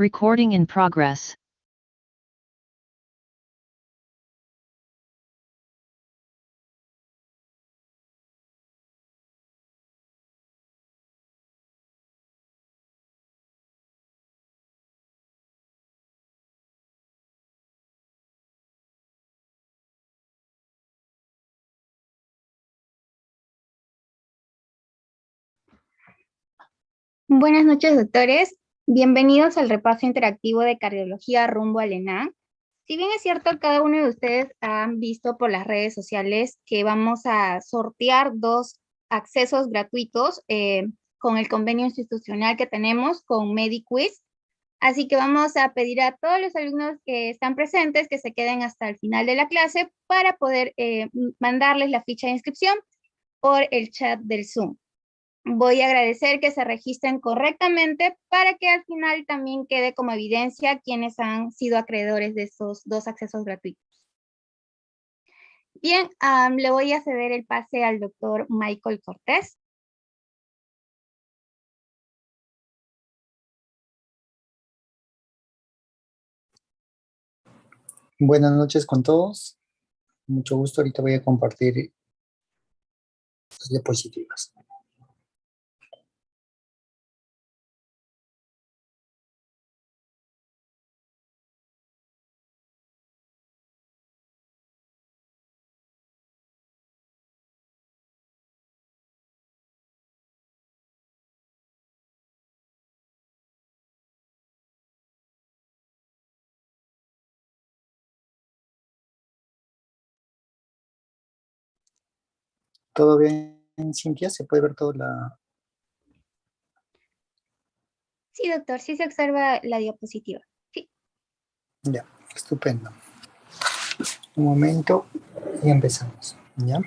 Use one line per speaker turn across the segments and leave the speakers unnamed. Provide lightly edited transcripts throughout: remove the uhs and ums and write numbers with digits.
Recording in progress.
Buenas noches, doctores. Bienvenidos al repaso interactivo de cardiología rumbo al ENA. Si bien es cierto, cada uno de ustedes han visto por las redes sociales que vamos a sortear 2 accesos gratuitos con el convenio institucional que tenemos con MediQuiz. Así que vamos a pedir a todos los alumnos que están presentes que se queden hasta el final de la clase para poder mandarles la ficha de inscripción por el chat del Zoom. Voy a agradecer que se registren correctamente para que al final también quede como evidencia quienes han sido acreedores de esos 2 accesos gratuitos. Bien, le voy a ceder el pase al doctor Michael Cortés.
Buenas noches con todos. Mucho gusto. Ahorita voy a compartir las diapositivas. ¿Todo bien, Cintia? ¿Se puede ver toda la...?
Sí, doctor, sí se observa la diapositiva. Sí.
Ya, estupendo. Un momento y empezamos, ¿ya?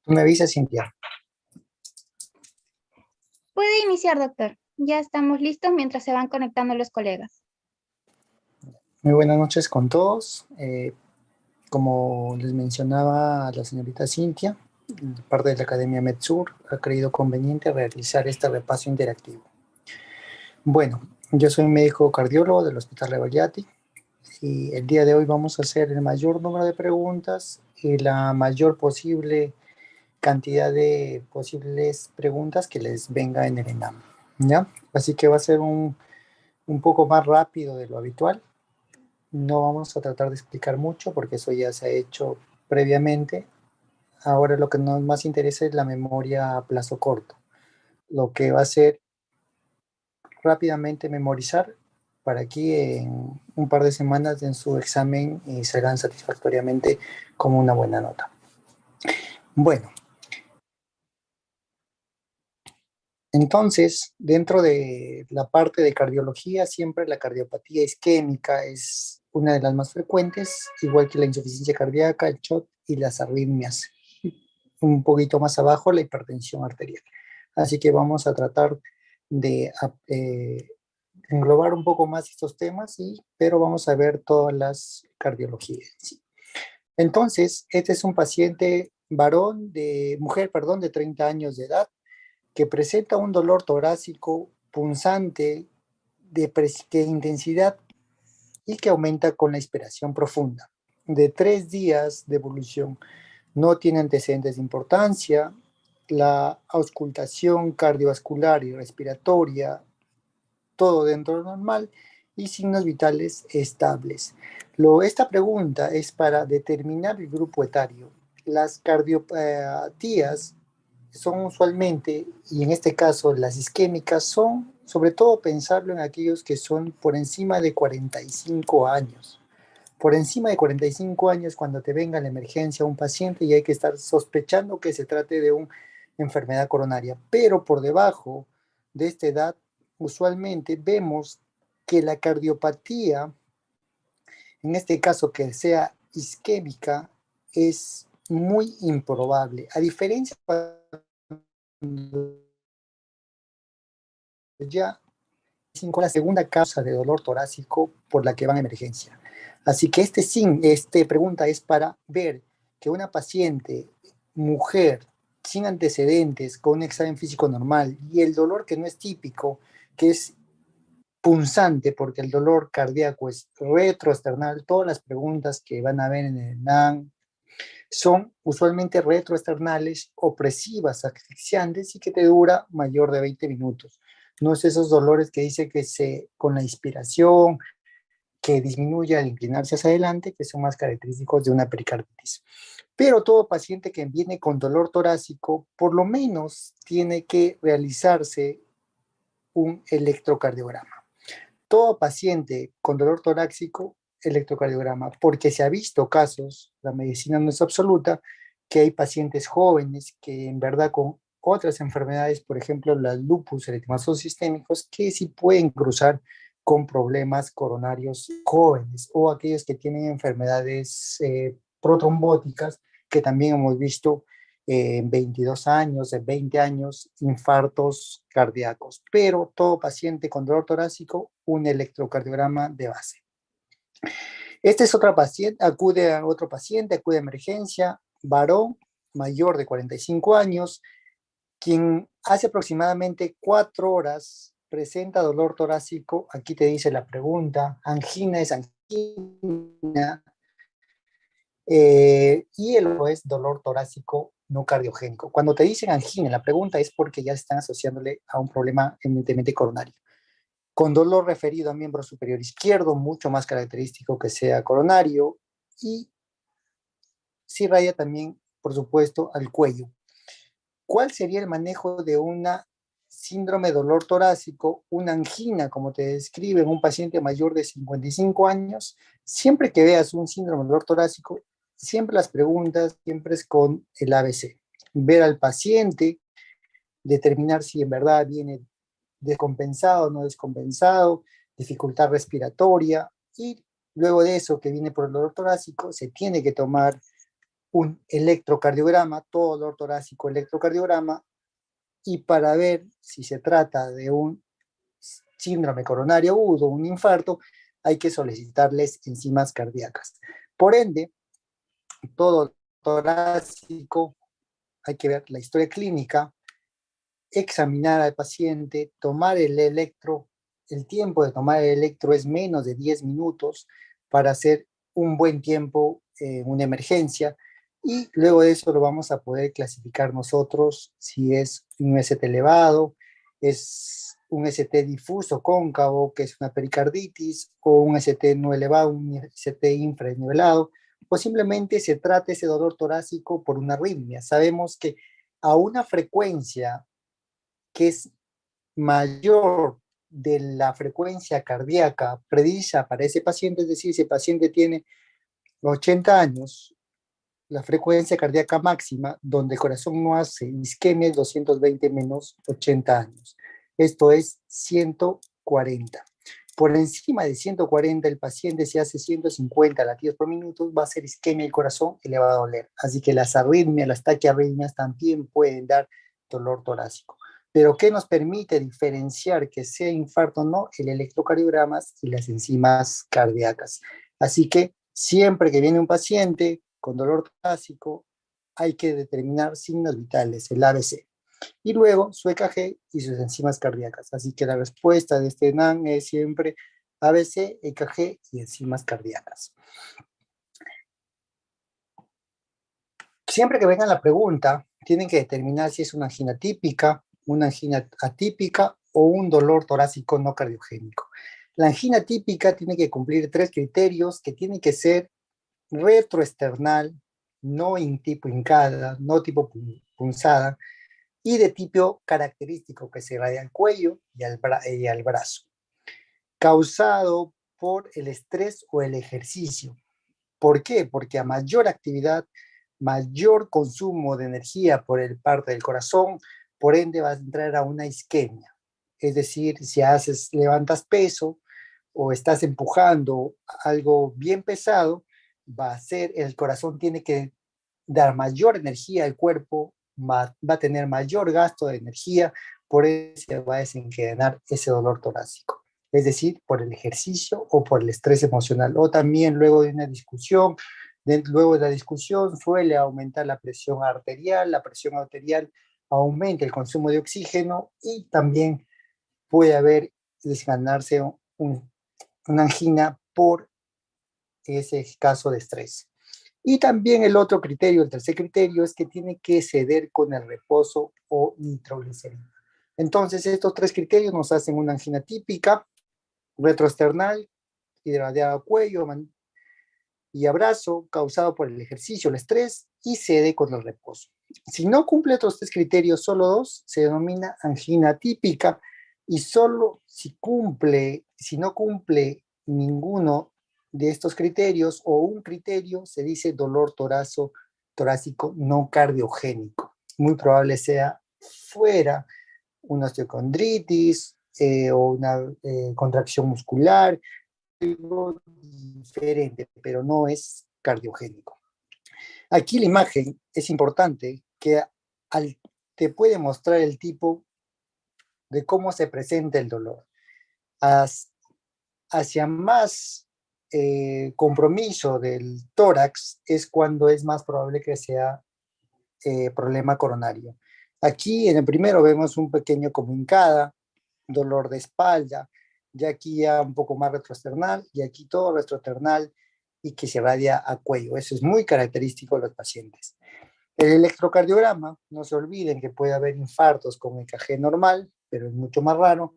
Tú me avisas, Cintia.
Puede iniciar, doctor. Ya estamos listos mientras se van conectando los colegas.
Muy buenas noches con todos. Como les mencionaba la señorita Cintia, parte de la Academia MedSur ha creído conveniente realizar este repaso interactivo. Bueno, yo soy médico cardiólogo del Hospital Rebagliati y el día de hoy vamos a hacer el mayor número de preguntas y la mayor posible cantidad de posibles preguntas que les venga en el ENAM, ¿ya? Así que va a ser un poco más rápido de lo habitual. No vamos a tratar de explicar mucho porque eso ya se ha hecho previamente. Ahora lo que nos más interesa es la memoria a plazo corto. Lo que va a ser rápidamente memorizar para que en un par de semanas en su examen salgan satisfactoriamente como una buena nota. Bueno, entonces, dentro de la parte de cardiología, siempre la cardiopatía isquémica es una de las más frecuentes, igual que la insuficiencia cardíaca, el shock y las arritmias. Un poquito más abajo, la hipertensión arterial. Así que vamos a tratar de englobar un poco más estos temas, pero vamos a ver todas las cardiologías. ¿Sí? Entonces, este es un paciente mujer, de 30 años de edad, que presenta un dolor torácico punzante de intensidad y que aumenta con la inspiración profunda. De 3 días de evolución, no tiene antecedentes de importancia, la auscultación cardiovascular y respiratoria, todo dentro de lo normal y signos vitales estables. Esta pregunta es para determinar el grupo etario. Las cardiopatías son usualmente, y en este caso las isquémicas, son sobre todo pensarlo en aquellos que son por encima de 45 años. Por encima de 45 años, cuando te venga la emergencia un paciente y hay que estar sospechando que se trate de una enfermedad coronaria. Pero por debajo de esta edad, usualmente vemos que la cardiopatía, en este caso que sea isquémica, es muy improbable. A diferencia ya la segunda causa de dolor torácico por la que van a emergencia. Así que esta pregunta es para ver que una paciente, mujer, sin antecedentes, con un examen físico normal, y el dolor que no es típico, que es punzante, porque el dolor cardíaco es retroesternal, todas las preguntas que van a ver en el NAN son usualmente retroesternales, opresivas, asfixiantes y que te dura mayor de 20 minutos. No es esos dolores que dice que con la inspiración, que disminuye al inclinarse hacia adelante, que son más característicos de una pericarditis. Pero todo paciente que viene con dolor torácico, por lo menos tiene que realizarse un electrocardiograma. Todo paciente con dolor torácico, electrocardiograma, porque se ha visto casos, la medicina no es absoluta, que hay pacientes jóvenes que en verdad con otras enfermedades, por ejemplo, las lupus eritematosos sistémicos, que sí pueden cruzar con problemas coronarios jóvenes o aquellos que tienen enfermedades protrombóticas, que también hemos visto en 22 años, en 20 años, infartos cardíacos. Pero todo paciente con dolor torácico, un electrocardiograma de base. Este es otra paciente, acude a otro paciente, acude a emergencia, varón, mayor de 45 años, quien hace aproximadamente 4 horas presenta dolor torácico. Aquí te dice la pregunta, angina es angina, y el otro es dolor torácico no cardiogénico. Cuando te dicen angina, la pregunta es porque ya están asociándole a un problema eminentemente coronario. Con dolor referido a miembro superior izquierdo, mucho más característico que sea coronario, y sí raya también, por supuesto, al cuello. ¿Cuál sería el manejo de una síndrome de dolor torácico, una angina, como te describe en un paciente mayor de 55 años? Siempre que veas un síndrome de dolor torácico, siempre las preguntas, siempre es con el ABC. Ver al paciente, determinar si en verdad viene descompensado o no descompensado, dificultad respiratoria, y luego de eso que viene por el dolor torácico, se tiene que tomar un electrocardiograma, todo dolor torácico, electrocardiograma, y para ver si se trata de un síndrome coronario agudo, un infarto, hay que solicitarles enzimas cardíacas. Por ende, todo torácico, hay que ver la historia clínica, examinar al paciente, tomar el electro. El tiempo de tomar el electro es menos de 10 minutos para hacer un buen tiempo en una emergencia, y luego de eso lo vamos a poder clasificar nosotros si es un ST elevado, es un ST difuso cóncavo, que es una pericarditis, o un ST no elevado, un ST infranivelado, o simplemente se trata ese dolor torácico por una arritmia. Sabemos que a una frecuencia que es mayor de la frecuencia cardíaca predicta para ese paciente, es decir, si el paciente tiene 80 años, la frecuencia cardíaca máxima donde el corazón no hace isquemia es 220 menos 80 años. Esto es 140. Por encima de 140, el paciente, si hace 150 latidos por minuto, va a ser isquemia del corazón y le va a doler. Así que las arritmias, las taquiarritmias también pueden dar dolor torácico. Pero ¿qué nos permite diferenciar que sea infarto o no? El electrocardiograma y las enzimas cardíacas. Así que siempre que viene un paciente con dolor torácico, hay que determinar signos vitales, el ABC. Y luego su EKG y sus enzimas cardíacas. Así que la respuesta de este NAN es siempre ABC, EKG y enzimas cardíacas. Siempre que venga la pregunta, tienen que determinar si es una angina típica, una angina atípica o un dolor torácico no cardiogénico. La angina típica tiene que cumplir 3 criterios, que tiene que ser retroesternal, no en tipo hincada, no tipo punzada, y de tipo característico que se irradia al cuello y al brazo, causado por el estrés o el ejercicio. ¿Por qué? Porque a mayor actividad, mayor consumo de energía por el parte del corazón, por ende vas a entrar a una isquemia. Es decir, si levantas peso o estás empujando algo bien pesado, va a ser, el corazón tiene que dar mayor energía al cuerpo, va a tener mayor gasto de energía, por eso se va a desencadenar ese dolor torácico. Es decir, por el ejercicio o por el estrés emocional, o también luego de una discusión, Luego de la discusión suele aumentar la presión arterial aumenta el consumo de oxígeno y también puede haber desganarse una angina por ese caso de estrés. Y también el otro criterio, el tercer criterio, es que tiene que ceder con el reposo o nitroglicerina. Entonces, estos tres criterios nos hacen una angina típica, retroesternal, irradiado a cuello y abrazo, causado por el ejercicio, el estrés, y cede con el reposo. Si no cumple estos tres criterios, solo dos, se denomina angina típica, y solo si no cumple ninguno de estos criterios o un criterio, se dice dolor torácico no cardiogénico. Muy probable sea fuera una osteocondritis o una contracción muscular, algo diferente, pero no es cardiogénico. Aquí la imagen es importante que te puede mostrar el tipo de cómo se presenta el dolor. Hacia más compromiso del tórax es cuando es más probable que sea problema coronario. Aquí en el primero vemos un pequeño comunicada, dolor de espalda, ya aquí ya un poco más retroesternal y aquí todo retroesternal y que se irradia a cuello. Eso es muy característico de los pacientes. El electrocardiograma, no se olviden que puede haber infartos con EKG normal, pero es mucho más raro,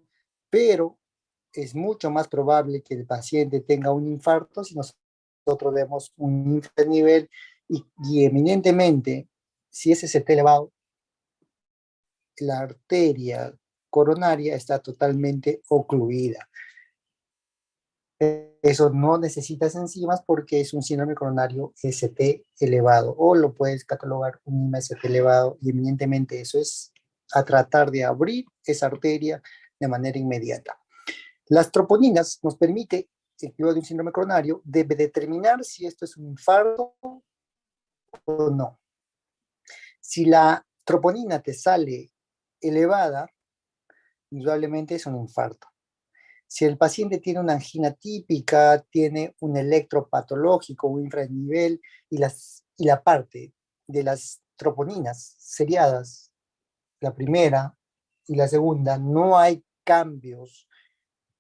pero es mucho más probable que el paciente tenga un infarto si nosotros vemos un nivel y eminentemente, si ese se está elevado, la arteria coronaria está totalmente ocluida. Eso no necesitas enzimas porque es un síndrome coronario ST elevado o lo puedes catalogar un IMA-ST elevado y eminentemente eso es a tratar de abrir esa arteria de manera inmediata. Las troponinas nos permite, luego de un síndrome coronario, debe determinar si esto es un infarto o no. Si la troponina te sale elevada, indudablemente es un infarto. Si el paciente tiene una angina típica, tiene un electropatológico, un infranivel y la parte de las troponinas seriadas, la primera y la segunda, no hay cambios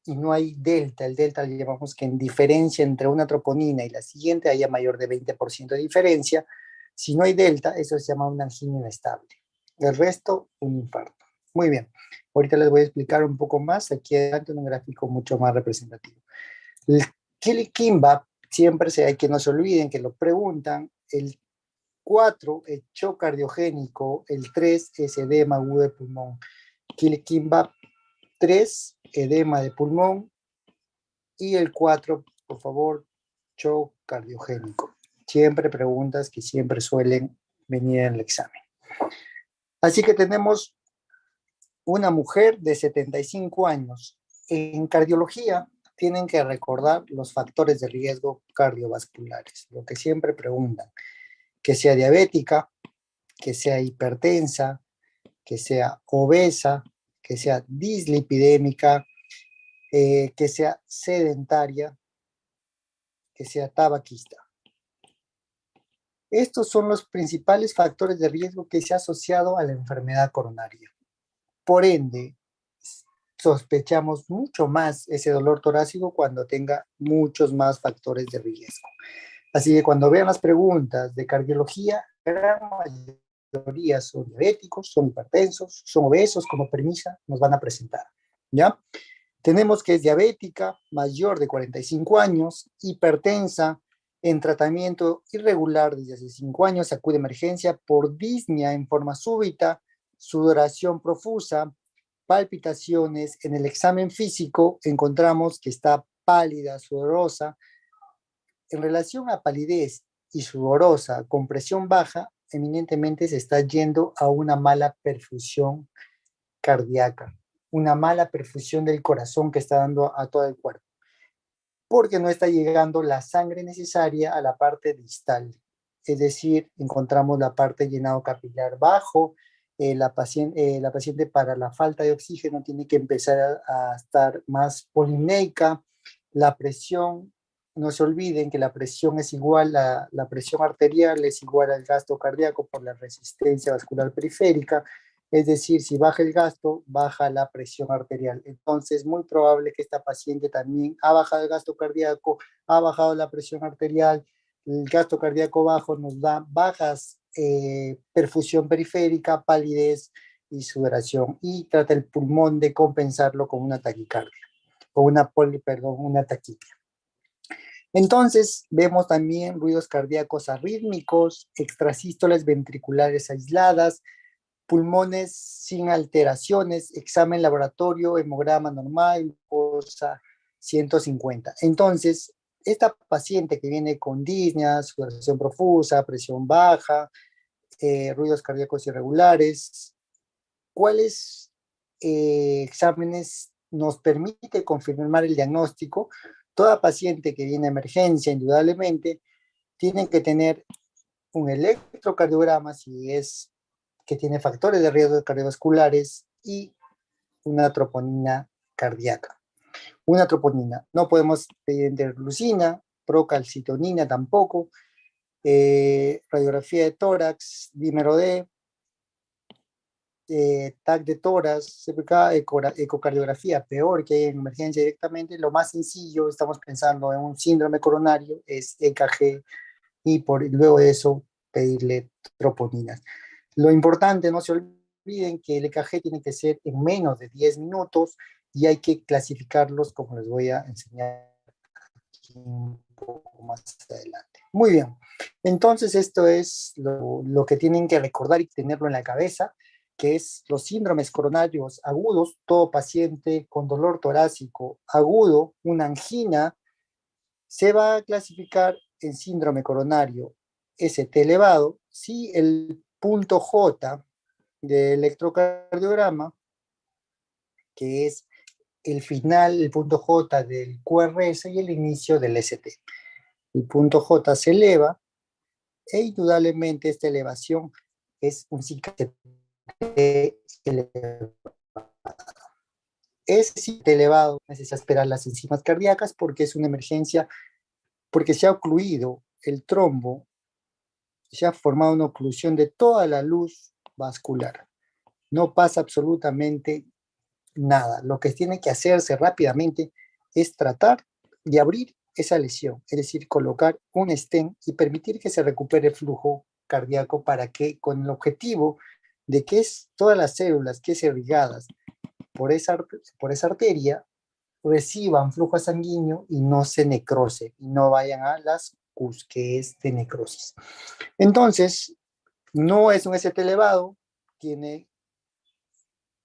y no hay delta. El delta le llamamos que en diferencia entre una troponina y la siguiente haya mayor de 20% de diferencia. Si no hay delta, eso se llama una angina inestable. El resto, un infarto. Muy bien. Ahorita les voy a explicar un poco más aquí adelante en un gráfico mucho más representativo. El Kimbap, siempre hay que no se olviden que lo preguntan. El 4 es shock cardiogénico, el 3 es edema agudo de pulmón. Kimbap 3, edema de pulmón, y el 4, por favor, shock cardiogénico. Siempre preguntas que siempre suelen venir en el examen. Así que tenemos una mujer de 75 años. En cardiología tienen que recordar los factores de riesgo cardiovasculares, lo que siempre preguntan, que sea diabética, que sea hipertensa, que sea obesa, que sea dislipidémica, que sea sedentaria, que sea tabaquista. Estos son los principales factores de riesgo que se ha asociado a la enfermedad coronaria. Por ende, sospechamos mucho más ese dolor torácico cuando tenga muchos más factores de riesgo. Así que cuando vean las preguntas de cardiología, la gran mayoría son diabéticos, son hipertensos, son obesos, como premisa nos van a presentar, ¿ya? Tenemos que es diabética, mayor de 45 años, hipertensa, en tratamiento irregular desde hace 5 años, acude a emergencia por disnea en forma súbita, sudoración profusa, palpitaciones. En el examen físico encontramos que está pálida, sudorosa. En relación a palidez y sudorosa con presión baja, eminentemente se está yendo a una mala perfusión cardíaca, una mala perfusión del corazón que está dando a todo el cuerpo, porque no está llegando la sangre necesaria a la parte distal. Es decir, encontramos la parte llenado capilar bajo, la paciente para la falta de oxígeno tiene que empezar a estar más polineica, la presión no se olviden que la presión es igual a la presión arterial, es igual al gasto cardíaco por la resistencia vascular periférica. Es decir, si baja el gasto, baja la presión arterial. Entonces, es muy probable que esta paciente también ha bajado el gasto cardíaco, ha bajado la presión arterial. El gasto cardíaco bajo nos da bajas perfusión periférica, palidez y sudoración. Y trata el pulmón de compensarlo con una taquicardia, con una taquicardia. Entonces, vemos también ruidos cardíacos arrítmicos, extrasístoles ventriculares aisladas, pulmones sin alteraciones, examen laboratorio, hemograma normal, glucosa 150. Entonces, esta paciente que viene con disnea, sudoración profusa, presión baja, ruidos cardíacos irregulares, ¿cuáles exámenes nos permite confirmar el diagnóstico? Toda paciente que viene a emergencia, indudablemente, tiene que tener un electrocardiograma si es que tiene factores de riesgo cardiovasculares y una troponina cardíaca. Una troponina. No podemos pedir interleucina, procalcitonina tampoco, radiografía de tórax, dímero D, TAC de tórax, CPK, ecocardiografía, peor que hay en emergencia directamente. Lo más sencillo, estamos pensando en un síndrome coronario, es EKG y luego de eso pedirle troponinas. Lo importante, no se olviden que el EKG tiene que ser en menos de 10 minutos y hay que clasificarlos como les voy a enseñar aquí un poco más adelante. Muy bien, entonces esto es lo que tienen que recordar y tenerlo en la cabeza, que es los síndromes coronarios agudos. Todo paciente con dolor torácico agudo, una angina, se va a clasificar en síndrome coronario ST elevado si el punto J del electrocardiograma, que es el final, el punto J del QRS y el inicio del ST. El punto J se eleva e indudablemente esta elevación es un CKCT elevado. Ese CKCT elevado necesita esperar las enzimas cardíacas porque es una emergencia, porque se ha ocluido el trombo, se ha formado una oclusión de toda la luz vascular. No pasa absolutamente nada. Lo que tiene que hacerse rápidamente es tratar de abrir esa lesión, es decir, colocar un stent y permitir que se recupere el flujo cardíaco para que, con el objetivo de que todas las células que se irrigadas por esa arteria reciban flujo sanguíneo y no se necrose, y no vayan a las CUS, que es de necrosis. Entonces, no es un ST elevado, tiene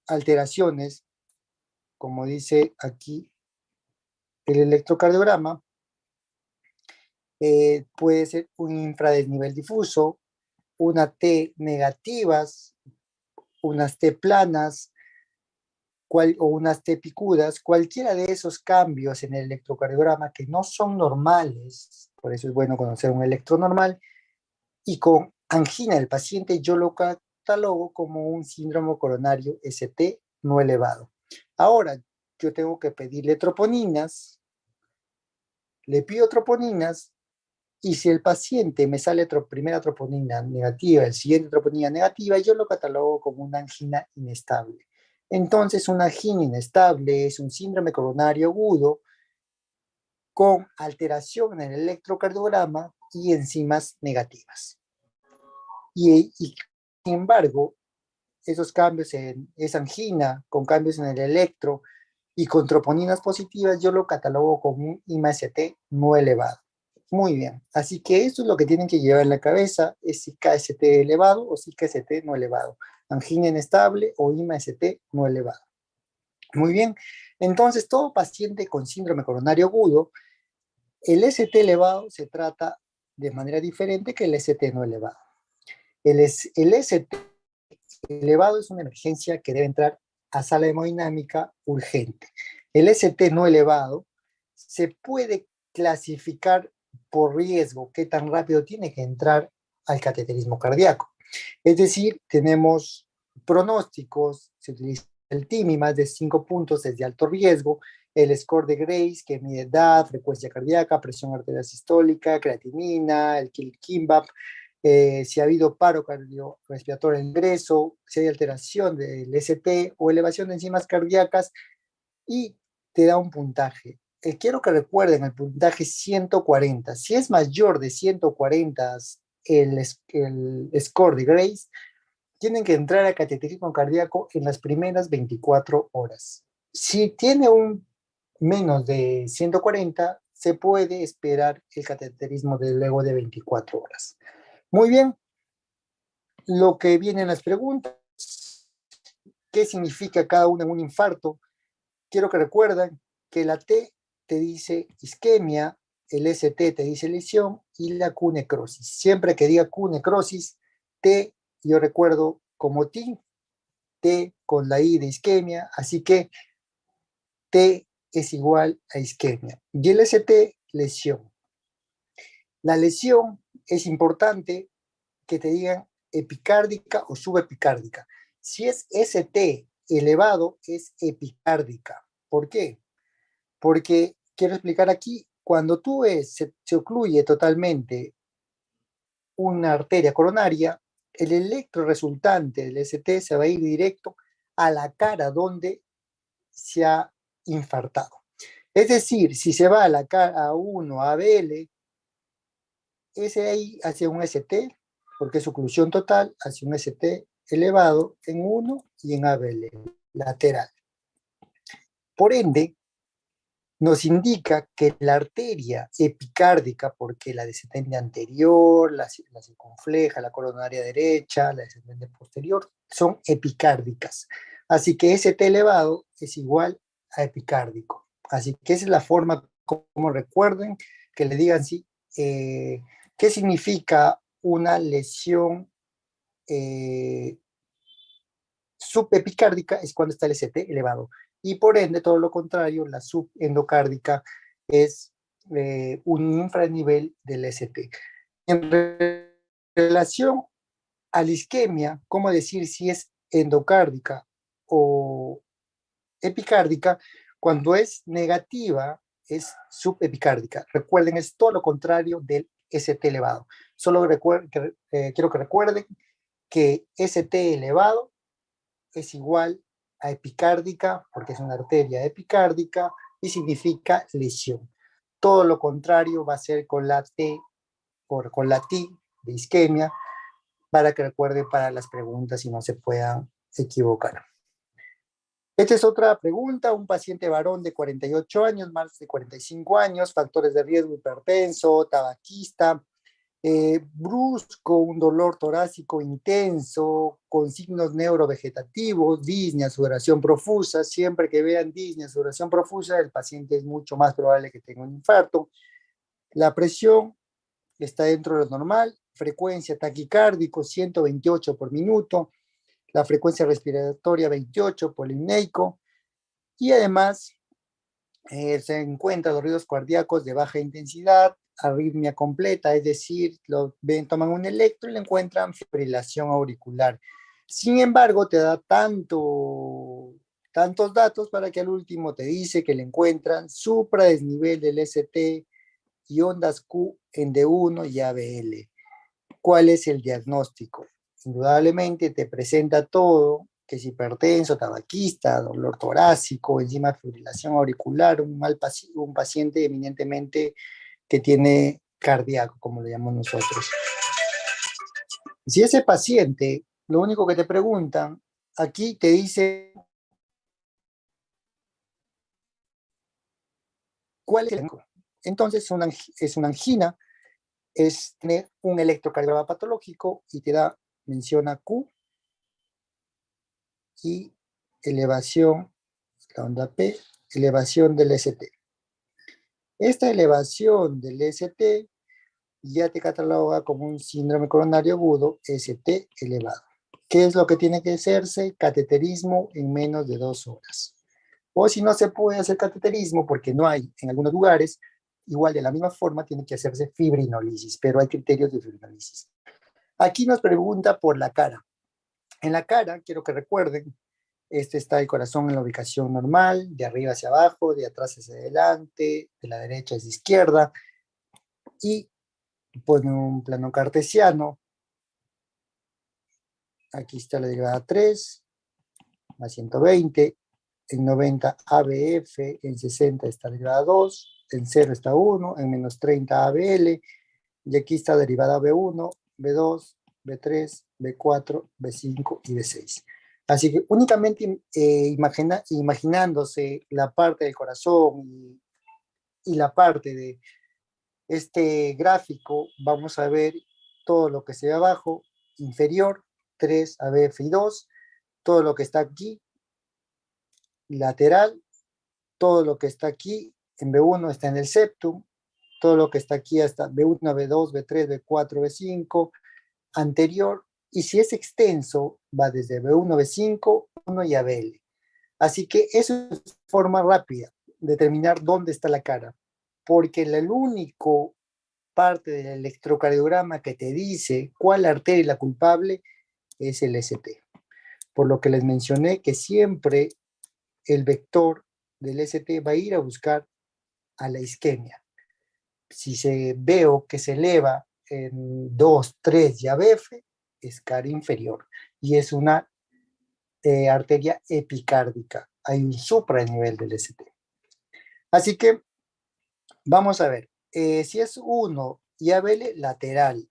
alteraciones, como dice aquí el electrocardiograma, puede ser un infradesnivel difuso, una T negativas, unas T planas, o unas T picudas. Cualquiera de esos cambios en el electrocardiograma que no son normales, por eso es bueno conocer un electronormal, y con angina del paciente yo lo catalogo como un síndrome coronario ST no elevado. Ahora, yo tengo que pedirle troponinas, le pido troponinas, y si el paciente me sale primera troponina negativa, el siguiente troponina negativa, yo lo catalogo como una angina inestable. Entonces, una angina inestable es un síndrome coronario agudo con alteración en el electrocardiograma y enzimas negativas. Y sin embargo, esos cambios en esa angina, con cambios en el electro y con troponinas positivas, yo lo catalogo como un IMA-ST no elevado. Muy bien, así que esto es lo que tienen que llevar en la cabeza, es si KST elevado o si KST no elevado, angina inestable o IMA-ST no elevado. Muy bien, entonces todo paciente con síndrome coronario agudo, el ST elevado se trata de manera diferente que el ST no elevado. El ST elevado es una emergencia que debe entrar a sala hemodinámica urgente. El ST no elevado se puede clasificar por riesgo, qué tan rápido tiene que entrar al cateterismo cardíaco. Es decir, tenemos pronósticos, se utiliza el TIMI, más de 5 puntos es de alto riesgo, el score de Grace, que mide edad, frecuencia cardíaca, presión arterial sistólica, creatinina, el kimbap, si ha habido paro cardiorrespiratorio en ingreso, si hay alteración del ST o elevación de enzimas cardíacas, y te da un puntaje. Quiero que recuerden el puntaje 140. Si es mayor de 140 el score de Grace, tienen que entrar a cateterismo cardíaco en las primeras 24 horas. Si tiene un menos de 140, se puede esperar el cateterismo de luego de 24 horas. Muy bien, lo que vienen las preguntas, ¿qué significa cada uno en un infarto? Quiero que recuerden que la T te dice isquemia, el ST te dice lesión y la Q necrosis. Siempre que diga Q necrosis, T yo recuerdo como T con la I de isquemia, así que T es igual a isquemia. Y el ST, lesión. La lesión es importante que te digan epicárdica o subepicárdica. Si es ST elevado, es epicárdica. ¿Por qué? Porque quiero explicar aquí, cuando tú ves, se ocluye totalmente una arteria coronaria, el electro resultante del ST se va a ir directo a la cara donde se ha infartado. Es decir, si se va a la cara A1, ABL, ese ahí hacia un ST, porque es oclusión total, hacia un ST elevado en 1 y en ABL, lateral. Por ende, nos indica que la arteria epicárdica, porque la descendente anterior, la circunfleja, la coronaria derecha, la descendente posterior, son epicárdicas. Así que ST elevado es igual a epicárdico. Así que esa es la forma como recuerden que le digan sí, qué significa una lesión subepicárdica es cuando está el ST elevado. Y por ende, todo lo contrario, la subendocárdica es un infranivel del ST. En relación a la isquemia, ¿cómo decir si es endocárdica o epicárdica? Cuando es negativa, es subepicárdica. Recuerden, es todo lo contrario del ST elevado. Solo quiero que recuerden que ST elevado es igual a epicárdica, porque es una arteria epicárdica, y significa lesión. Todo lo contrario va a ser con la T, con la T de isquemia, para que recuerden para las preguntas y no se puedan equivocar. Esta es otra pregunta, un paciente varón de 48 años, más de 45 años, factores de riesgo: hipertenso, tabaquista, brusco, un dolor torácico intenso, con signos neurovegetativos, disnea, sudoración profusa. Siempre que vean disnea, sudoración profusa, el paciente es mucho más probable que tenga un infarto. La presión está dentro de lo normal, frecuencia taquicárdico 128 por minuto, la frecuencia respiratoria 28 polineico, y además se encuentran los ruidos cardíacos de baja intensidad, arritmia completa, es decir, toman un electro y le encuentran fibrilación auricular. Sin embargo, te da tantos datos para que al último te dice que le encuentran supradesnivel del ST y ondas Q en D1 y ABL. ¿Cuál es el diagnóstico? Indudablemente te presenta todo, que es hipertenso, tabaquista, dolor torácico, encima fibrilación auricular, un paciente eminentemente que tiene cardíaco, como le llamamos nosotros. Si ese paciente, lo único que te preguntan, aquí te dice cuál es el diagnóstico. Entonces es una angina, es tener un electrocardiograma patológico y menciona Q y elevación, la onda P, elevación del ST. Esta elevación del ST ya te cataloga como un síndrome coronario agudo ST elevado. ¿Qué es lo que tiene que hacerse? Cateterismo en menos de 2 horas. O si no se puede hacer cateterismo porque no hay en algunos lugares, igual de la misma forma tiene que hacerse fibrinólisis, pero hay criterios de fibrinólisis. Aquí nos pregunta por la cara. En la cara, quiero que recuerden, Este está el corazón en la ubicación normal, de arriba hacia abajo, de atrás hacia adelante, de la derecha hacia izquierda, y pone un plano cartesiano. Aquí está la derivada 3, a 120, en 90 ABF, en 60 está la derivada 2, en 0 está 1, en menos 30 ABL, y aquí está derivada B1, B2, B3, B4, B5 y B6. Así que únicamente imaginándose la parte del corazón y la parte de este gráfico, vamos a ver todo lo que se ve abajo, inferior, 3, ABF y 2, todo lo que está aquí, lateral, todo lo que está aquí en B1 está en el septum, todo lo que está aquí hasta B1, B2, B3, B4, B5, anterior, y si es extenso, va desde B1, B5, 1 y ABL. Así que eso es forma rápida de determinar dónde está la cara, porque el único parte del electrocardiograma que te dice cuál arteria es la culpable es el ST. Por lo que les mencioné que siempre el vector del ST va a ir a buscar a la isquemia. Si veo que se eleva en 2, 3 y ABF, es cara inferior y es una arteria epicárdica. Hay un supranivel del ST. Así que vamos a ver, si es 1 y ABL lateral,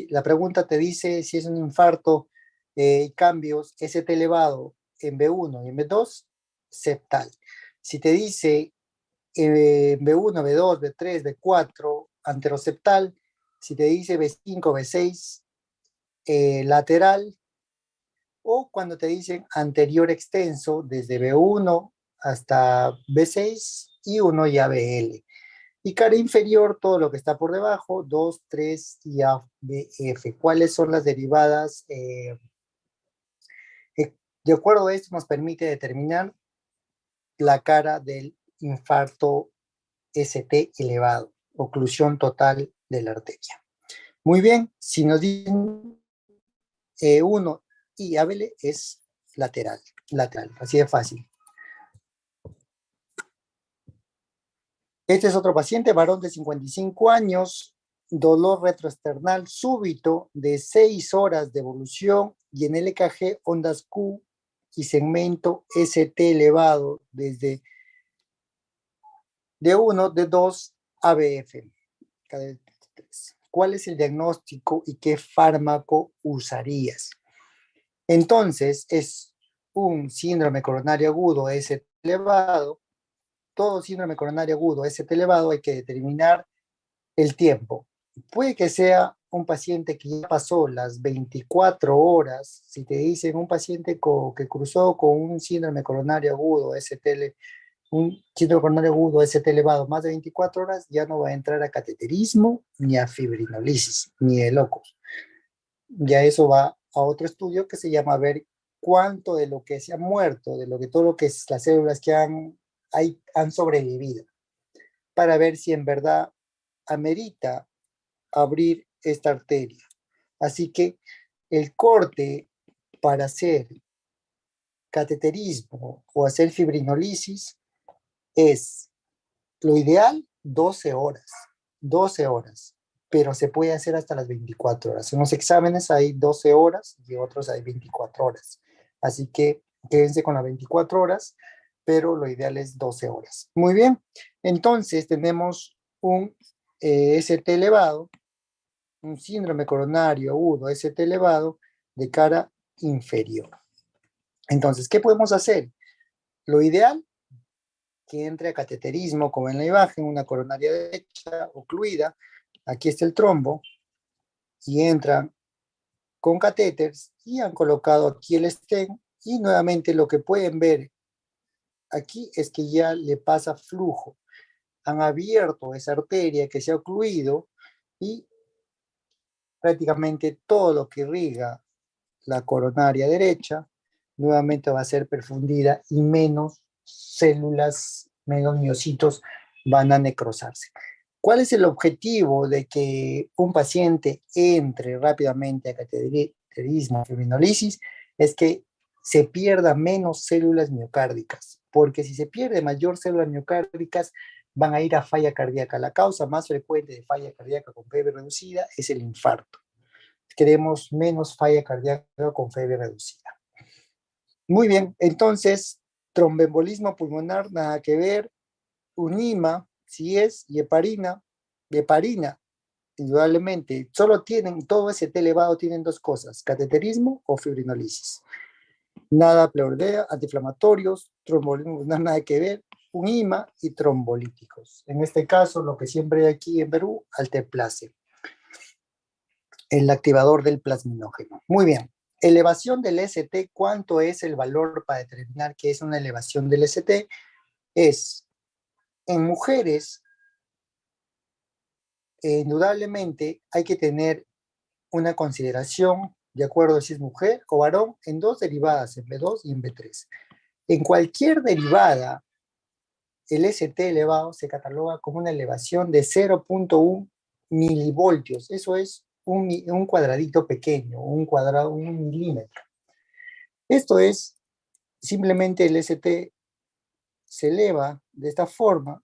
la pregunta te dice si es un infarto, cambios ST elevado en B1 y en B2, septal. Si te dice B1, B2, B3, B4, anteroseptal, si te dice B5, B6, lateral, o cuando te dicen anterior extenso, desde B1 hasta B6 y 1 y ABL. Y cara inferior, todo lo que está por debajo, 2, 3 y ABF. ¿Cuáles son las derivadas? De acuerdo a esto nos permite determinar la cara del infarto ST elevado, oclusión total de la arteria. Muy bien, si nos dicen 1 y ABL es lateral, así de fácil. Este es otro paciente, varón de 55 años, dolor retroesternal súbito de 6 horas de evolución y en el EKG ondas Q y segmento ST elevado desde D1, D2, ABF. ¿Cuál es el diagnóstico y qué fármaco usarías? Entonces, es un síndrome coronario agudo ST elevado. Todo síndrome coronario agudo ST elevado hay que determinar el tiempo. Puede que sea un paciente que ya pasó las 24 horas. Si te dicen un paciente que cruzó con un síndrome coronario agudo un síndrome coronario agudo ST elevado más de 24 horas, ya no va a entrar a cateterismo, ni a fibrinolisis, ni de locos. Ya eso va a otro estudio que se llama ver cuánto de lo que se ha muerto, de lo que todo lo que es las células que han sobrevivido, para ver si en verdad amerita abrir esta arteria. Así que el corte para hacer cateterismo o hacer fibrinolisis es lo ideal 12 horas, 12 horas, pero se puede hacer hasta las 24 horas. En los exámenes hay 12 horas y otros hay 24 horas. Así que quédense con las 24 horas, pero lo ideal es 12 horas. Muy bien, entonces tenemos un ST elevado, un síndrome coronario agudo ST elevado de cara inferior. Entonces, ¿qué podemos hacer? Lo ideal, que entre a cateterismo, como en la imagen, una coronaria derecha ocluida, aquí está el trombo, y entran con catéteres y han colocado aquí el stent, y nuevamente lo que pueden ver aquí es que ya le pasa flujo. Han abierto esa arteria que se ha ocluido y prácticamente todo lo que irriga la coronaria derecha nuevamente va a ser perfundida y menos células, menos miocitos van a necrosarse. ¿Cuál es el objetivo de que un paciente entre rápidamente a cateterismo, fibrinolisis? Es que se pierda menos células miocárdicas, porque si se pierde mayor células miocárdicas, van a ir a falla cardíaca. La causa más frecuente de falla cardíaca con fiebre reducida es el infarto. Queremos menos falla cardíaca con fiebre reducida. Muy bien, entonces, tromboembolismo pulmonar, nada que ver. UNIMA, si es, y heparina, indudablemente, solo tienen, todo ese T elevado tienen dos cosas, cateterismo o fibrinolisis. Nada pleurdea, antiinflamatorios, trombolismo, nada que ver, un IMA y trombolíticos. En este caso, lo que siempre hay aquí en Perú, alteplase, el activador del plasminógeno. Muy bien. Elevación del ST, ¿cuánto es el valor para determinar qué es una elevación del ST? Es, en mujeres, indudablemente hay que tener una consideración, de acuerdo a si es mujer o varón, en dos derivadas, en B2 y en B3. En cualquier derivada, el ST elevado se cataloga como una elevación de 0.1 milivoltios. Eso es un cuadradito pequeño, un milímetro. Esto es, simplemente el ST se eleva de esta forma,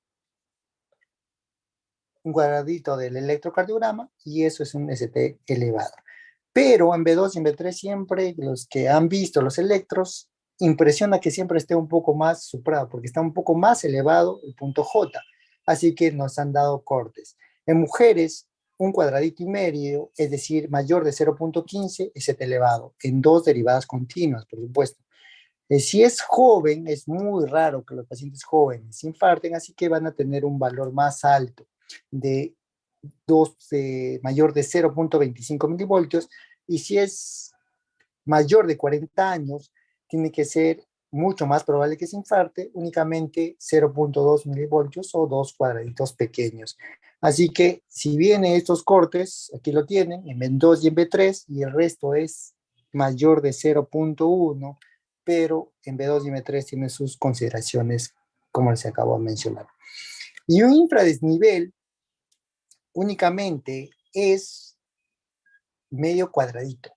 un cuadradito del electrocardiograma, y eso es un ST elevado. Pero en B2 y en B3 siempre los que han visto los electros, impresiona que siempre esté un poco más suprado, porque está un poco más elevado el punto J. Así que nos han dado cortes. En mujeres, un cuadradito y medio, es decir, mayor de 0.15, es ST elevado, en dos derivadas continuas, por supuesto. Si es joven, es muy raro que los pacientes jóvenes infarten, así que van a tener un valor más alto de mayor de 0.25 milivoltios, y si es mayor de 40 años, tiene que ser mucho más probable que se infarte, únicamente 0.2 milivoltios o dos cuadraditos pequeños. Así que si vienen estos cortes, aquí lo tienen, en B2 y en B3, y el resto es mayor de 0.1, pero en B2 y B3 tiene sus consideraciones, como les acabo de mencionar. Y un infradesnivel únicamente es medio cuadradito,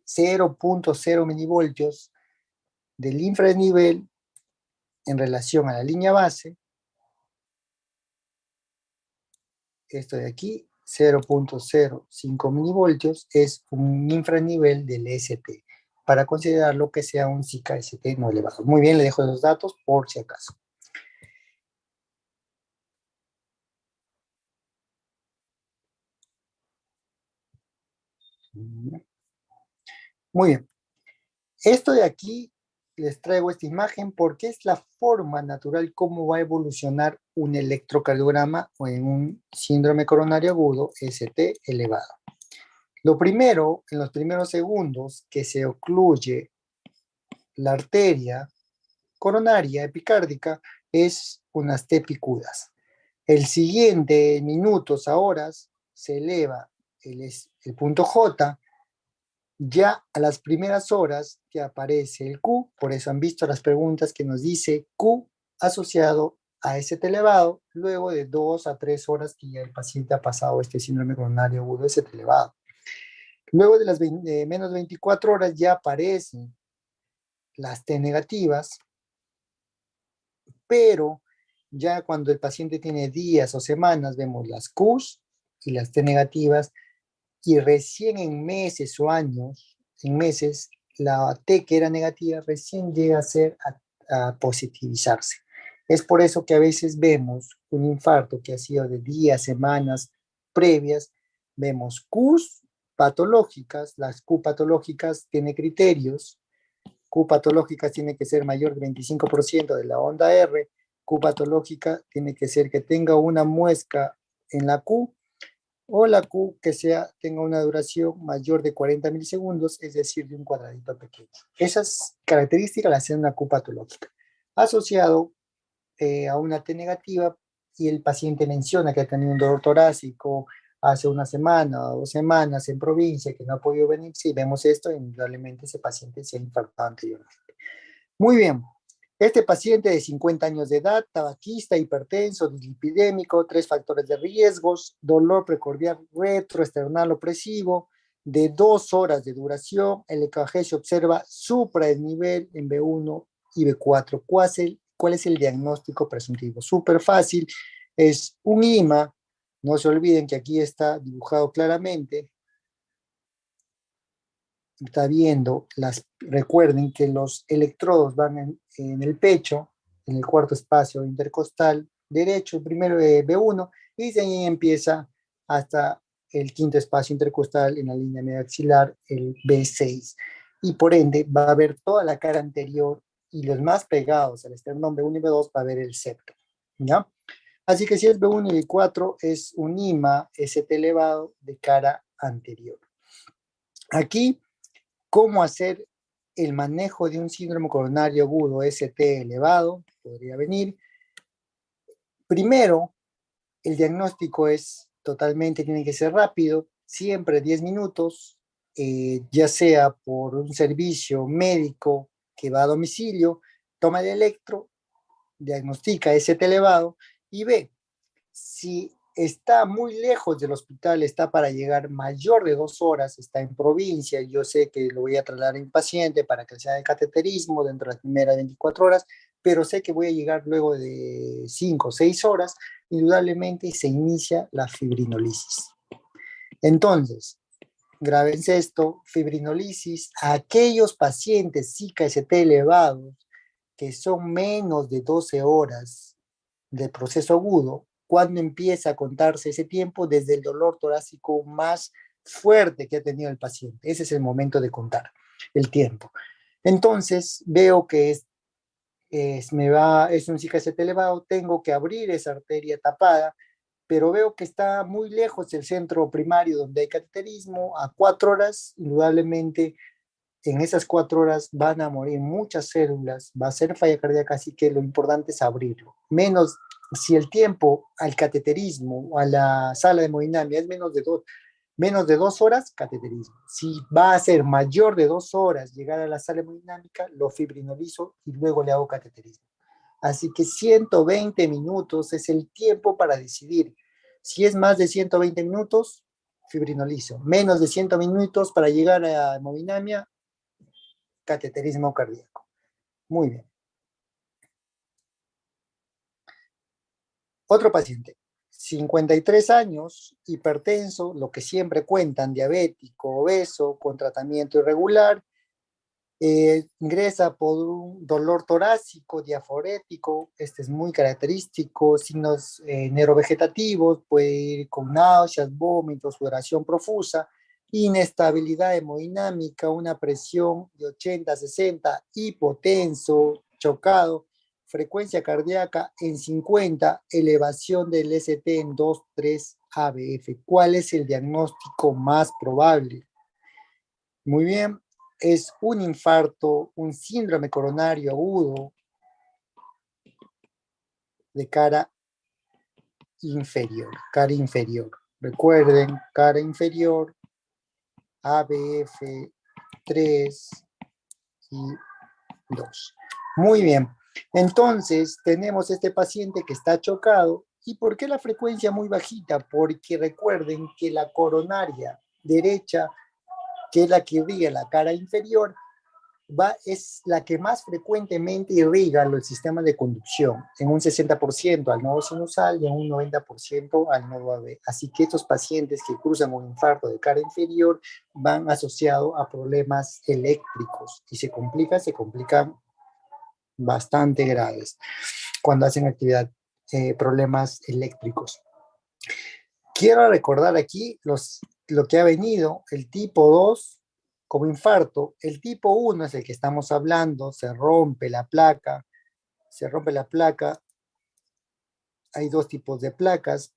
0.0 milivoltios del infranivel en relación a la línea base. Esto de aquí, 0.05 milivoltios, es un infranivel del ST, para considerarlo que sea un SICA-ST no elevado. Muy bien, le dejo los datos por si acaso. Muy bien. Esto de aquí les traigo esta imagen porque es la forma natural cómo va a evolucionar un electrocardiograma o en un síndrome coronario agudo ST elevado. Lo primero, en los primeros segundos, que se ocluye la arteria coronaria epicárdica, es unas T picudas. El siguiente, minutos a horas, se eleva el punto J. Ya a las primeras horas que aparece el Q, por eso han visto las preguntas que nos dice Q asociado a ST elevado, luego de 2 a 3 horas que ya el paciente ha pasado este síndrome coronario agudo ST elevado. Luego de las menos 24 horas ya aparecen las T negativas, pero ya cuando el paciente tiene días o semanas vemos las Qs y las T negativas, y recién en meses o años, en meses, la T que era negativa recién llega a positivizarse. Es por eso que a veces vemos un infarto que ha sido de días, semanas previas, vemos Qs patológicas, las Q patológicas tienen criterios, Q patológicas tiene que ser mayor del 25% de la onda R, Q patológica tiene que ser que tenga una muesca en la Q, o la Q que tenga una duración mayor de 40 milisegundos, es decir, de un cuadradito pequeño. Esas características las hacen una Q patológica. Asociado a una T negativa, y el paciente menciona que ha tenido un dolor torácico hace una semana o 2 semanas en provincia, que no ha podido venir, si vemos esto, indudablemente ese paciente se ha infartado anteriormente. Muy bien. Este paciente de 50 años de edad, tabaquista, hipertenso, dislipidémico, 3 factores de riesgos, dolor precordial retroesternal opresivo, de 2 horas de duración. El EKG se observa supradesnivel en B1 y B4. ¿Cuál es el diagnóstico presuntivo? Súper fácil, es un IMA. No se olviden que aquí está dibujado claramente. Está viendo, recuerden que los electrodos van en el pecho, en el cuarto espacio intercostal derecho, el primero B1, y de ahí empieza hasta el quinto espacio intercostal en la línea medaxilar, el B6. Y por ende va a ver toda la cara anterior y los más pegados al esternón B1 y B2 va a ver el septo, ¿ya? Así que si es B1 y B4 es un IMA ST elevado de cara anterior. Aquí, ¿cómo hacer el manejo de un síndrome coronario agudo ST elevado? Podría venir. Primero, el diagnóstico tiene que ser rápido, siempre 10 minutos, ya sea por un servicio médico que va a domicilio, toma el electro, diagnostica ST elevado y ve si está muy lejos del hospital, está para llegar mayor de 2 horas, está en provincia, yo sé que lo voy a trasladar en paciente para que sea de cateterismo dentro de las primeras 24 horas, pero sé que voy a llegar luego de 5 o 6 horas, indudablemente se inicia la fibrinolisis. Entonces, grábense esto, fibrinolisis, a aquellos pacientes SICA-ST elevados que son menos de 12 horas de proceso agudo, cuando empieza a contarse ese tiempo desde el dolor torácico más fuerte que ha tenido el paciente. Ese es el momento de contar el tiempo. Entonces veo que es un CKCT elevado, tengo que abrir esa arteria tapada, pero veo que está muy lejos del centro primario donde hay cateterismo, a 4 horas, indudablemente en esas 4 horas van a morir muchas células, va a ser falla cardíaca, así que lo importante es abrirlo. Menos, si el tiempo al cateterismo o a la sala de hemodinamia es menos de 2 horas, cateterismo. Si va a ser mayor de 2 horas llegar a la sala hemodinámica, lo fibrinolizo y luego le hago cateterismo. Así que 120 minutos es el tiempo para decidir. Si es más de 120 minutos, fibrinolizo. Menos de 100 minutos para llegar a hemodinamia, cateterismo cardíaco. Muy bien. Otro paciente, 53 años, hipertenso, lo que siempre cuentan, diabético, obeso, con tratamiento irregular, ingresa por un dolor torácico, diaforético, este es muy característico, signos neurovegetativos, puede ir con náuseas, vómitos, sudoración profusa, inestabilidad hemodinámica, una presión de 80-60, hipotenso, chocado, frecuencia cardíaca en 50, elevación del ST en 2-3 ABF. ¿Cuál es el diagnóstico más probable? Muy bien, es un infarto, un síndrome coronario agudo de cara inferior, cara inferior. Recuerden, cara inferior, ABF 3 y 2. Muy bien, entonces tenemos este paciente que está chocado. ¿Y por qué la frecuencia muy bajita? Porque recuerden que la coronaria derecha, que es la que irriga la cara inferior, es la que más frecuentemente irriga el sistema de conducción, en un 60% al nodo sinusal y en un 90% al nodo AB. Así que estos pacientes que cruzan un infarto de cara inferior van asociados a problemas eléctricos y se complican bastante graves cuando hacen actividad, problemas eléctricos. Quiero recordar aquí lo que ha venido, el tipo 2 como infarto. El tipo 1 es el que estamos hablando, se rompe la placa. Hay dos tipos de placas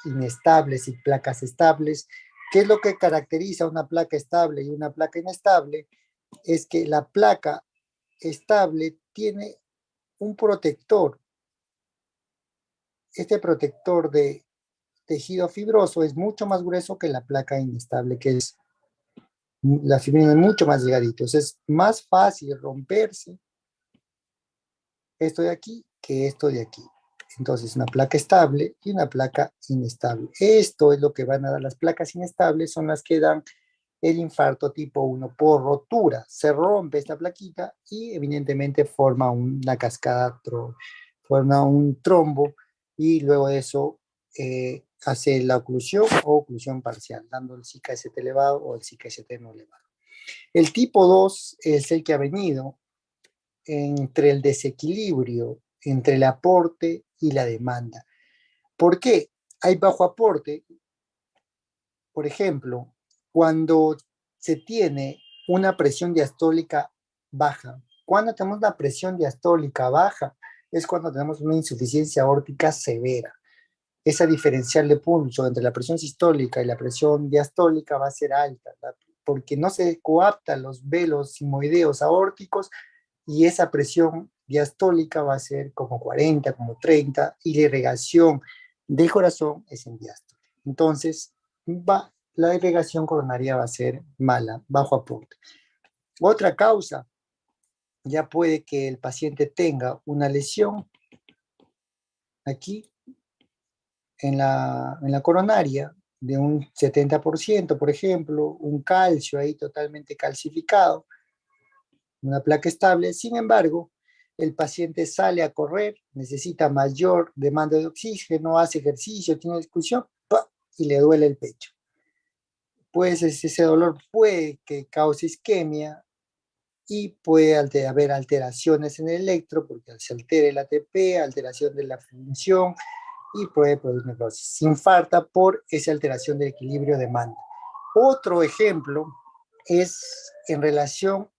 inestables y placas estables. ¿Qué es lo que caracteriza una placa estable y una placa inestable? Es que la placa estable tiene un protector. Este protector de tejido fibroso es mucho más grueso que la placa inestable, que es la fibrina es mucho más delgadito. Es más fácil romperse esto de aquí que esto de aquí. Entonces, una placa estable y una placa inestable. Esto es lo que van a dar. Las placas inestables son las que dan el infarto tipo 1 por rotura. Se rompe esta plaquita y evidentemente forma una cascada, forma un trombo y luego de eso hace la oclusión o oclusión parcial, dando el CKST elevado o el CKST no elevado. El tipo 2 es el que ha venido entre el desequilibrio entre el aporte y la demanda. ¿Por qué? Hay bajo aporte, por ejemplo, cuando se tiene una presión diastólica baja. Cuando tenemos la presión diastólica baja es cuando tenemos una insuficiencia aórtica severa. Esa diferencial de pulso entre la presión sistólica y la presión diastólica va a ser alta, porque no se coaptan los velos simoideos aórticos y esa presión diastólica va a ser como 40, como 30, y la irrigación del corazón es en diástole. Entonces, la irrigación coronaria va a ser mala, bajo aporte. Otra causa, ya puede que el paciente tenga una lesión aquí en la coronaria de un 70%, por ejemplo, un calcio ahí totalmente calcificado, una placa estable. Sin embargo, el paciente sale a correr, necesita mayor demanda de oxígeno, hace ejercicio, tiene discusión, y le duele el pecho. Pues ese dolor puede que cause isquemia y puede haber alteraciones en el electro, porque se altera el ATP, alteración de la función, y puede producir necrosis. Se infarta por esa alteración del equilibrio demanda. Otro ejemplo es en relación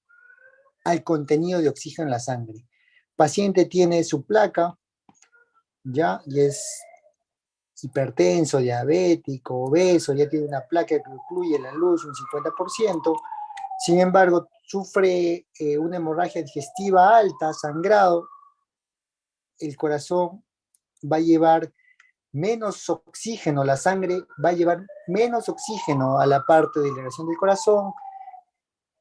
al contenido de oxígeno en la sangre. Paciente tiene su placa, ya, y es hipertenso, diabético, obeso, ya tiene una placa que incluye la luz un 50%, sin embargo, sufre una hemorragia digestiva alta, sangrado, el corazón va a llevar menos oxígeno, la sangre va a llevar menos oxígeno a la parte de irrigación del corazón,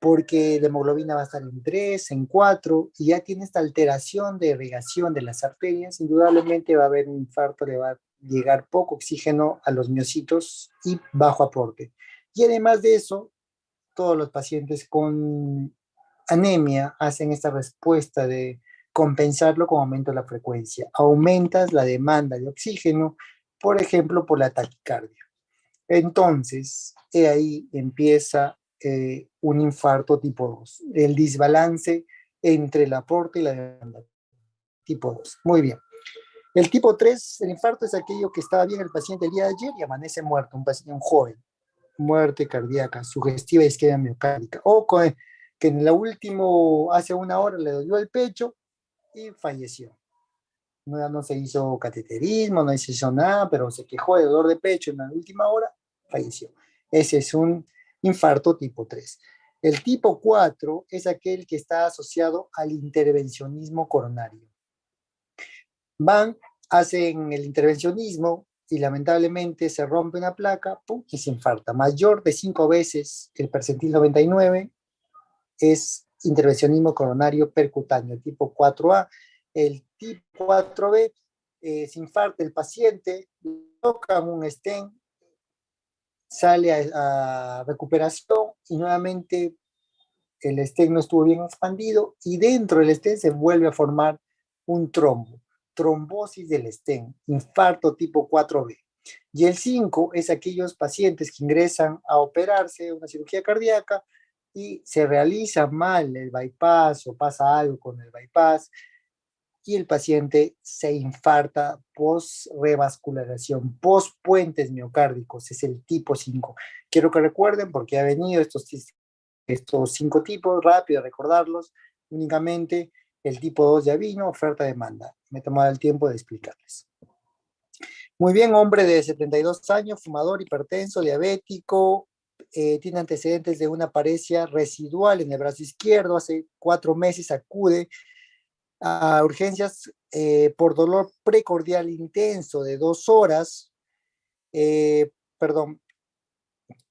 porque la hemoglobina va a estar en 3, en 4, y ya tiene esta alteración de irrigación de las arterias, indudablemente va a haber un infarto, le va a llegar poco oxígeno a los miocitos y bajo aporte. Y además de eso, todos los pacientes con anemia hacen esta respuesta de compensarlo con aumento de la frecuencia. Aumentas la demanda de oxígeno, por ejemplo, por la taquicardia. Entonces, ahí empieza un infarto tipo 2, el desbalance entre el aporte y la demanda tipo 2. Muy bien. El tipo 3, el infarto es aquello que estaba bien el paciente el día de ayer y amanece muerto, un paciente, un joven, muerte cardíaca, sugestiva isquemia miocárdica, o que en la última, hace una hora le dolió el pecho y falleció. No se hizo cateterismo, no se hizo nada, pero se quejó de dolor de pecho en la última hora, falleció. Ese es un infarto tipo 3. El tipo 4 es aquel que está asociado al intervencionismo coronario. Van, hacen el intervencionismo y lamentablemente se rompe una placa, ¡pum!, y se infarta. Mayor de 5 veces el percentil 99 es intervencionismo coronario percutáneo, tipo 4A. El tipo 4B, se infarta el paciente, tocan un stent, sale a recuperación y nuevamente el stent no estuvo bien expandido y dentro del stent se vuelve a formar un trombo, trombosis del stent, infarto tipo 4B. Y el 5 es aquellos pacientes que ingresan a operarse una cirugía cardíaca y se realiza mal el bypass o pasa algo con el bypass y el paciente se infarta post-revascularización, post-puentes miocárdicos, es el tipo 5. Quiero que recuerden porque ha venido estos 5 tipos, rápido recordarlos, únicamente el tipo 2 ya vino, oferta-demanda. Me he tomado el tiempo de explicarles. Muy bien, hombre de 72 años, fumador, hipertenso, diabético, tiene antecedentes de una paresia residual en el brazo izquierdo, hace 4 meses acude a urgencias por dolor precordial intenso de 2 horas, perdón,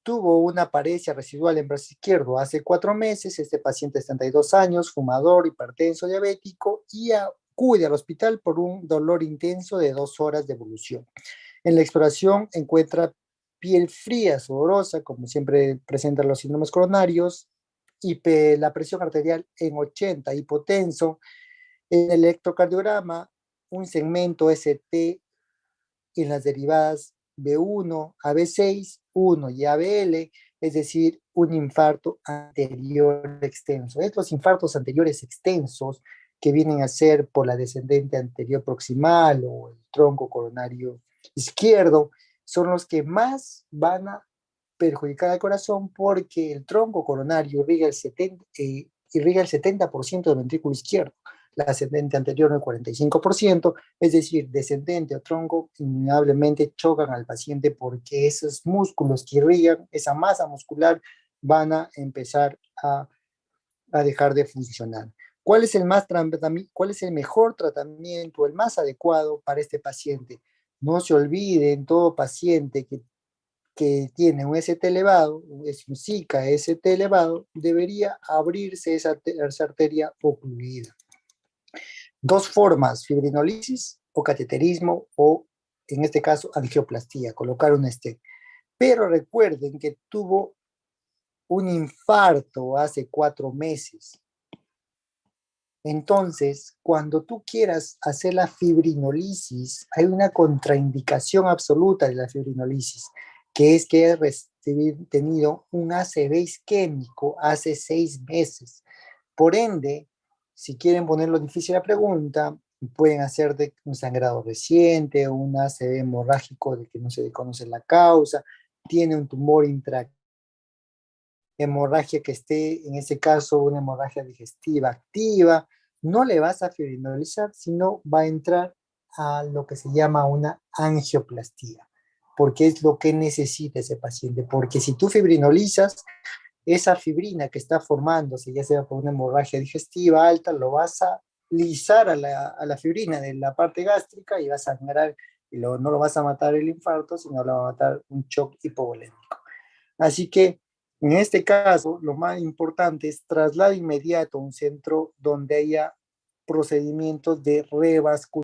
tuvo una paresia residual en brazo izquierdo hace 4 meses, este paciente de 72 años, fumador, hipertenso, diabético, y acude al hospital por un dolor intenso de 2 horas de evolución. En la exploración encuentra piel fría, sudorosa, como siempre presentan los síndromes coronarios, la presión arterial en 80, hipotenso, el electrocardiograma, un segmento ST en las derivadas B1, AB6, 1 y ABL, es decir, un infarto anterior extenso. Estos infartos anteriores extensos, que vienen a ser por la descendente anterior proximal o el tronco coronario izquierdo, son los que más van a perjudicar al corazón porque el tronco coronario irriga el 70% del ventrículo izquierdo, la ascendente anterior el 45%, es decir, descendente o tronco, innegablemente chocan al paciente porque esos músculos que irrigan, esa masa muscular, van a empezar a dejar de funcionar. ¿Cuál es el mejor tratamiento, el más adecuado para este paciente? No se olviden, todo paciente que tiene un ST elevado, es un SICA ST elevado, debería abrirse esa arteria ocluida. Dos formas, fibrinolisis o cateterismo o, en este caso, angioplastía, colocar un stent. Pero recuerden que tuvo un infarto hace 4 meses. Entonces, cuando tú quieras hacer la fibrinolisis, hay una contraindicación absoluta de la fibrinolisis, que es que hayas tenido un ACV isquémico hace 6 meses. Por ende, si quieren ponerlo difícil la pregunta, pueden hacer de un sangrado reciente, un ACV hemorrágico de que no se conoce la causa, tiene un tumor hemorragia que esté, en ese caso, una hemorragia digestiva activa, no le vas a fibrinolizar, sino va a entrar a lo que se llama una angioplastía, porque es lo que necesita ese paciente, porque si tú fibrinolizas, esa fibrina que está formándose, ya sea por una hemorragia digestiva alta, lo vas a lisar a la fibrina de la parte gástrica y vas a sangrar, y no lo vas a matar el infarto, sino lo va a matar un shock hipovolémico. Así que en este caso, lo más importante es traslado inmediato a un centro donde haya procedimientos de revascularización